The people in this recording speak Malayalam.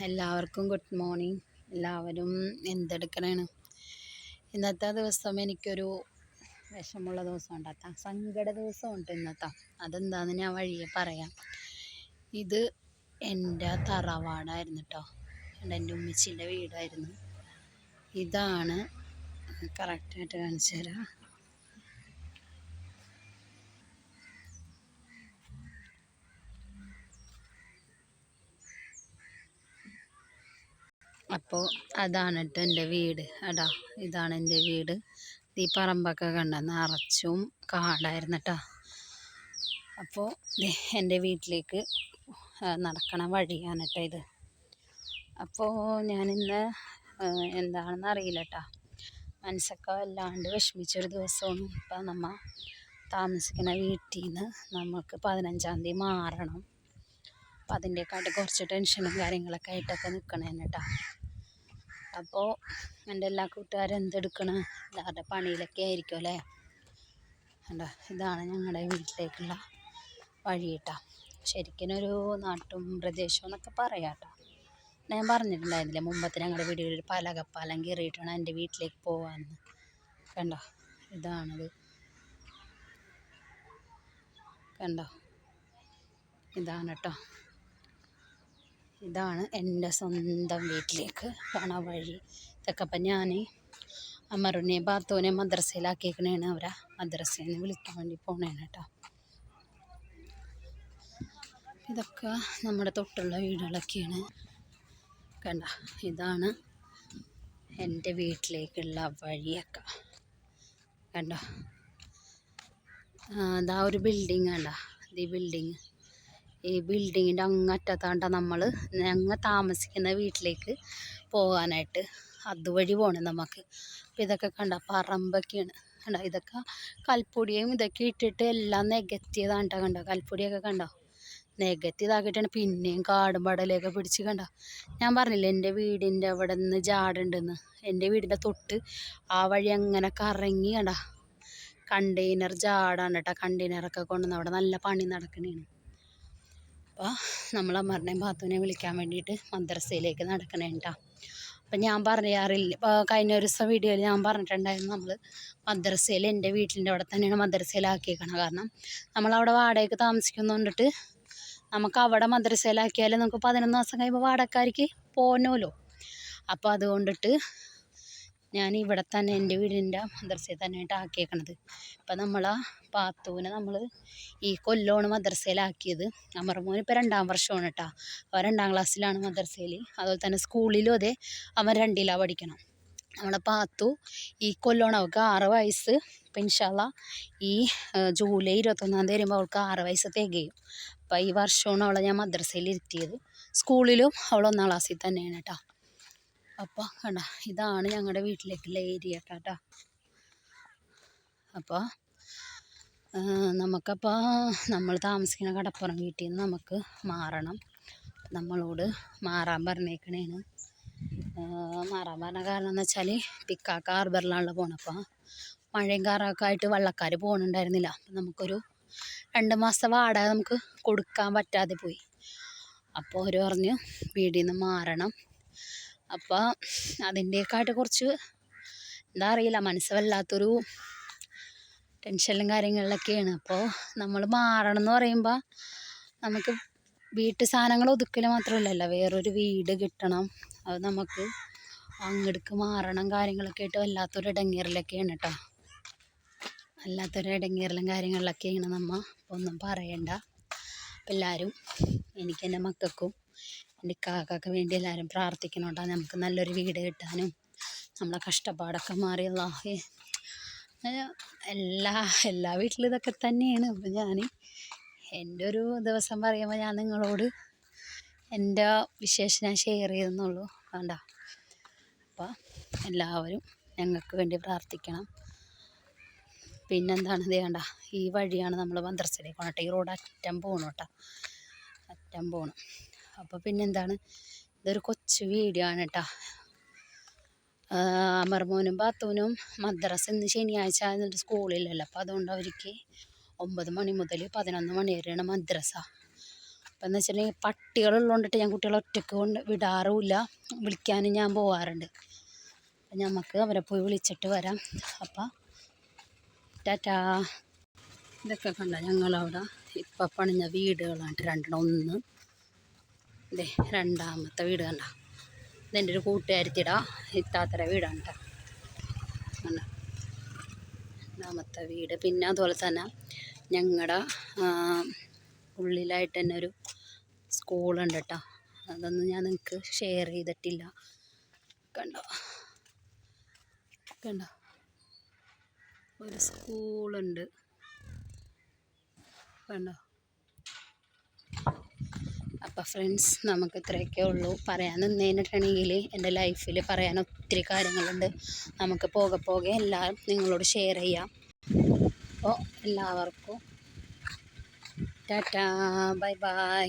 എല്ലാവർക്കും ഗുഡ് മോർണിംഗ്. എല്ലാവരും എന്തെടുക്കണേണ്? ഇന്നത്തെ ദിവസം എനിക്കൊരു വിഷമുള്ള ദിവസം ഉണ്ടാക്കാം, സങ്കട ദിവസം ഉണ്ട് ഇന്നത്തെ. അതെന്താണെന്ന് ഞാൻ വഴിയെ പറയാം. ഇത് എൻ്റെ തറവാടായിരുന്നു കേട്ടോ, എൻ്റെ ഉമ്മച്ചിൻ്റെ വീടായിരുന്നു. ഇതാണ് കറക്റ്റായിട്ട് കാണിച്ചു തരാം. അപ്പോൾ അതാണ് കേട്ടോ എൻ്റെ വീട്. എടാ, ഇതാണ് എൻ്റെ വീട്. ഈ പറമ്പൊക്കെ കണ്ട നിറച്ചും കാടായിരുന്നു കേട്ടോ. അപ്പോൾ എൻ്റെ വീട്ടിലേക്ക് നടക്കണ വഴിയാണ് കേട്ടോ ഇത്. അപ്പോൾ ഞാനിന്ന് എന്താണെന്ന് അറിയില്ല കേട്ടോ, മനസ്സൊക്കെ വല്ലാണ്ട് വിഷമിച്ചൊരു ദിവസമാണ്. ഇപ്പം നമ്മൾ താമസിക്കുന്ന വീട്ടിൽ നിന്ന് നമുക്ക് 15-ാം തീയതി മാറണം. അപ്പം അതിൻ്റെക്കാട്ട് കുറച്ച് ടെൻഷനും കാര്യങ്ങളൊക്കെ ആയിട്ടൊക്കെ നിൽക്കണേന്ന് കേട്ടോ. അപ്പോൾ എൻ്റെ എല്ലാ കൂട്ടുകാരും എന്തെടുക്കണം, എല്ലാവരുടെ പണിയിലൊക്കെ ആയിരിക്കും അല്ലേ. കണ്ടോ, ഇതാണ് ഞങ്ങളുടെ വീട്ടിലേക്കുള്ള വഴി കേട്ടോ. ശരിക്കും നാട്ടും പ്രദേശം എന്നൊക്കെ പറയാം കേട്ടോ. ഞാൻ പറഞ്ഞിട്ടുണ്ടായിരുന്നില്ലേ മുമ്പത്തെ ഞങ്ങളുടെ വീടുകളിൽ ഒരു പലകപ്പാലം കയറിയിട്ടാണ് എൻ്റെ വീട്ടിലേക്ക് പോകാമെന്ന്. കണ്ടോ, ഇതാണത്. കണ്ടോ, ഇതാണ് കേട്ടോ. ഇതാണ് എൻ്റെ സ്വന്തം വീട്ടിലേക്ക് പോണ വഴി. ഇതൊക്കെ അപ്പം ഞാൻ അമറുനെ ബാത്തോനെ മദ്രസയിലാക്കിയേക്കണേണ്. അവരെ മദ്രസയിൽ നിന്ന് വിളിക്കാൻ വേണ്ടി പോണേണ് കേട്ടോ. ഇതൊക്കെ നമ്മുടെ തൊട്ടുള്ള വീടുകളൊക്കെയാണ്. കണ്ട, ഇതാണ് എൻ്റെ വീട്ടിലേക്കുള്ള വഴിയൊക്കെ. കണ്ടോ, ഇതാ ഒരു ബിൽഡിങ് കണ്ട, ഈ ബിൽഡിങ്ങിൻ്റെ അങ്ങറ്റത്താണ്ട ഞങ്ങൾ താമസിക്കുന്ന വീട്ടിലേക്ക് പോകാനായിട്ട് അതുവഴി പോകണം നമുക്ക്. അപ്പോൾ ഇതൊക്കെ കണ്ട പറമ്പൊക്കെയാണ്. കണ്ടോ, ഇതൊക്കെ കൽപ്പൊടിയും ഇതൊക്കെ ഇട്ടിട്ട് എല്ലാം നികത്തിയതാണ്ട. കണ്ടോ, കൽപ്പൊടിയൊക്കെ കണ്ടോ നികത്തിയതാക്കിയിട്ടാണ്. പിന്നെയും കാടും പടലൊക്കെ പിടിച്ച്. കണ്ടോ, ഞാൻ പറഞ്ഞില്ലേ എൻ്റെ വീടിൻ്റെ അവിടെ നിന്ന് ജാടുണ്ടെന്ന്. എൻ്റെ വീടിൻ്റെ തൊട്ട് ആ വഴി അങ്ങനെ കറങ്ങി കണ്ട കണ്ടെയ്നർ ജാടാണ് കേട്ടോ. കണ്ടെയ്നറൊക്കെ കൊണ്ടുവന്ന് അവിടെ നല്ല പണി നടക്കണേണ്. അപ്പോൾ നമ്മൾ അമറിനെയും ബാത്തുവിനെയും വിളിക്കാൻ വേണ്ടിയിട്ട് മദ്രസയിലേക്ക് നടക്കണേ കേട്ടോ. അപ്പം ഞാൻ പറയാറില്ല, കഴിഞ്ഞ ഒരു ദിവസം വീഡിയോയിൽ ഞാൻ പറഞ്ഞിട്ടുണ്ടായിരുന്നു, നമ്മൾ മദ്രസയിൽ എൻ്റെ വീട്ടിൻ്റെ അവിടെ തന്നെയാണ് മദ്രസയിലാക്കിയേക്കണം. കാരണം നമ്മളവിടെ വാടകയ്ക്ക് താമസിക്കുന്നതുകൊണ്ടിട്ട് നമുക്ക് അവിടെ മദ്രസയിലാക്കിയാൽ നമുക്ക് 11 ദിവസം കഴിയുമ്പോൾ വാടകക്കാർക്ക് പോകണമല്ലോ. അപ്പോൾ അതുകൊണ്ടിട്ട് ഞാൻ ഇവിടെ തന്നെ എൻ്റെ വീടിൻ്റെ മദ്രസയിൽ തന്നെയായിട്ട് ആക്കിയേക്കണത്. ഇപ്പം നമ്മളാ പാത്തൂനെ നമ്മൾ ഈ കൊല്ലമാണ് മദ്രസയിലാക്കിയത്. അമർമോൻ ഇപ്പോൾ 2ാം വർഷമാണ് കേട്ടോ. അവൻ 2ാം ക്ലാസ്സിലാണ് മദ്രസയിൽ. അതുപോലെ തന്നെ സ്കൂളിലും അതെ, അവൻ 2ലാണ് പഠിക്കണം. നമ്മുടെ പാത്തു ഈ കൊല്ലമാണ്, അവൾക്ക് 6 വയസ്സ്. ഇപ്പം ഇൻഷാ അല്ലാ ഈ ജൂലൈ 21-ാം തീയതി വരുമ്പോൾ അവൾക്ക് 6 വയസ്സ് തികയും. അപ്പം ഈ വർഷമാണ് അവളെ ഞാൻ മദ്രസയിൽ ഇരുത്തിയത്. സ്കൂളിലും അവൾ 1ാം ക്ലാസ്സിൽ തന്നെയാണ് കേട്ടോ. അപ്പോൾ കണ്ട, ഇതാണ് ഞങ്ങളുടെ വീട്ടിലേക്കുള്ള ഏരിയ കേട്ടോ. അപ്പോൾ നമുക്കപ്പോൾ നമ്മൾ താമസിക്കുന്ന കടപ്പുറം വീട്ടിൽ നിന്ന് നമുക്ക് മാറണം. നമ്മളോട് മാറാൻ പറഞ്ഞേക്കണേന്. മാറാൻ പറഞ്ഞ കാരണം എന്ന് വെച്ചാൽ പിക്കാക്ക ഹാർബറിലാണല്ലോ പോകണം. അപ്പോൾ മഴയും കാറൊക്കെ ആയിട്ട് വള്ളക്കാർ പോകണുണ്ടായിരുന്നില്ല. അപ്പം നമുക്കൊരു 2 മാസത്തെ വാടക നമുക്ക് കൊടുക്കാൻ പറ്റാതെ പോയി. അപ്പോൾ അവർ പറഞ്ഞ് വീട്ടിൽ നിന്ന് മാറണം. അപ്പോൾ അതിൻ്റെയൊക്കെയായിട്ട് കുറച്ച് എന്താ അറിയില്ല, മനസ്സ് വല്ലാത്തൊരു ടെൻഷനിലും കാര്യങ്ങളിലൊക്കെയാണ്. അപ്പോൾ നമ്മൾ മാറണം എന്ന് പറയുമ്പോൾ നമുക്ക് വീട്ടു സാധനങ്ങൾ ഒതുക്കൽ മാത്രമല്ലല്ലോ, വേറൊരു വീട് കിട്ടണം. അത് നമുക്ക് അങ്ങോട്ട് മാറണം കാര്യങ്ങളൊക്കെ ആയിട്ട് വല്ലാത്തൊരു ഇടങ്ങേറിലൊക്കെയാണ് കേട്ടോ. വല്ലാത്തൊരു ഇടങ്ങേറിലും കാര്യങ്ങളിലൊക്കെയാണ് നമ്മൾ. ഒന്നും പറയണ്ട. അപ്പം എല്ലാവരും എനിക്കെൻ്റെ മക്കൾക്കും എൻ്റെ കാക്കൊക്കെ വേണ്ടി എല്ലാവരും പ്രാർത്ഥിക്കണോട്ടാ. നമുക്ക് നല്ലൊരു വീട് കിട്ടാനും നമ്മളെ കഷ്ടപ്പാടൊക്കെ മാറിയുള്ള എല്ലാ വീട്ടിലും ഇതൊക്കെ തന്നെയാണ്. അപ്പം ഞാൻ എൻ്റെ ഒരു ദിവസം പറയുമ്പോൾ ഞാൻ നിങ്ങളോട് എൻ്റെ വിശേഷം ഞാൻ ഷെയർ ചെയ്തെന്നുള്ളൂ. വേണ്ട, അപ്പോൾ എല്ലാവരും ഞങ്ങൾക്ക് വേണ്ടി പ്രാർത്ഥിക്കണം. പിന്നെന്താണ്, ഇത് വേണ്ട, ഈ വഴിയാണ് നമ്മൾ മദ്രസയിലേക്ക് പോകണം കേട്ടോ. ഈ റോഡ് അറ്റം പോകണം കേട്ടോ, അറ്റം പോകണം. അപ്പോൾ പിന്നെന്താണ്, ഇതൊരു കൊച്ചു വീഡിയോ ആണ് കേട്ടോ. അമർമോനും ബാത്തൂനും മദ്രസ ഇന്ന് ശനിയാഴ്ച ആയതുകൊണ്ട് സ്കൂളിലല്ലോ. അപ്പോൾ അതുകൊണ്ട് അവർക്ക് 9 മണി മുതൽ 11 മണി വരെയാണ് മദ്രസ. ഇപ്പം എന്ന് വെച്ചിട്ടുണ്ടെങ്കിൽ പട്ടികളുള്ളതുകൊണ്ടിട്ട് ഞാൻ കുട്ടികളെ ഒറ്റയ്ക്ക് കൊണ്ട് വിടാറുമില്ല, വിളിക്കാനും ഞാൻ പോവാറുണ്ട്. അപ്പം നമുക്ക് അവരെ പോയി വിളിച്ചിട്ട് വരാം. അപ്പം ടാറ്റാ. ഇതൊക്കെ കണ്ട ഞങ്ങളവിടെ ഇപ്പം പണിഞ്ഞ വീടുകളാണ് രണ്ടെണ്ണം. ഒന്ന് ഇതേ രണ്ടാമത്തെ വീട് കണ്ട, ഇതെൻ്റെ ഒരു കൂട്ടുകാരത്തിയുടെ ഇത്താത്തര വീടാണ് കേട്ടോ. കണ്ട രണ്ടാമത്തെ വീട്. പിന്നെ അതുപോലെ തന്നെ ഞങ്ങളുടെ ഉള്ളിലായിട്ട് തന്നെ ഒരു സ്കൂളുണ്ട് കേട്ടോ. അതൊന്നും ഞാൻ നിങ്ങൾക്ക് ഷെയർ ചെയ്തിട്ടില്ല. കണ്ടോ കണ്ടോ, ഒരു സ്കൂളുണ്ട് കണ്ടോ. അപ്പോൾ ഫ്രണ്ട്സ്, നമുക്ക് ഇത്രയൊക്കെ ഉള്ളൂ പറയാൻ നിന്നേനിട്ടുണ്ടെങ്കിൽ. എൻ്റെ ലൈഫിൽ പറയാൻ ഒത്തിരി കാര്യങ്ങളുണ്ട്. നമുക്ക് പോകെ പോകെ എല്ലാം നിങ്ങളോട് ഷെയർ ചെയ്യാം. അപ്പോൾ എല്ലാവർക്കും ടാറ്റാ, ബൈ ബൈ.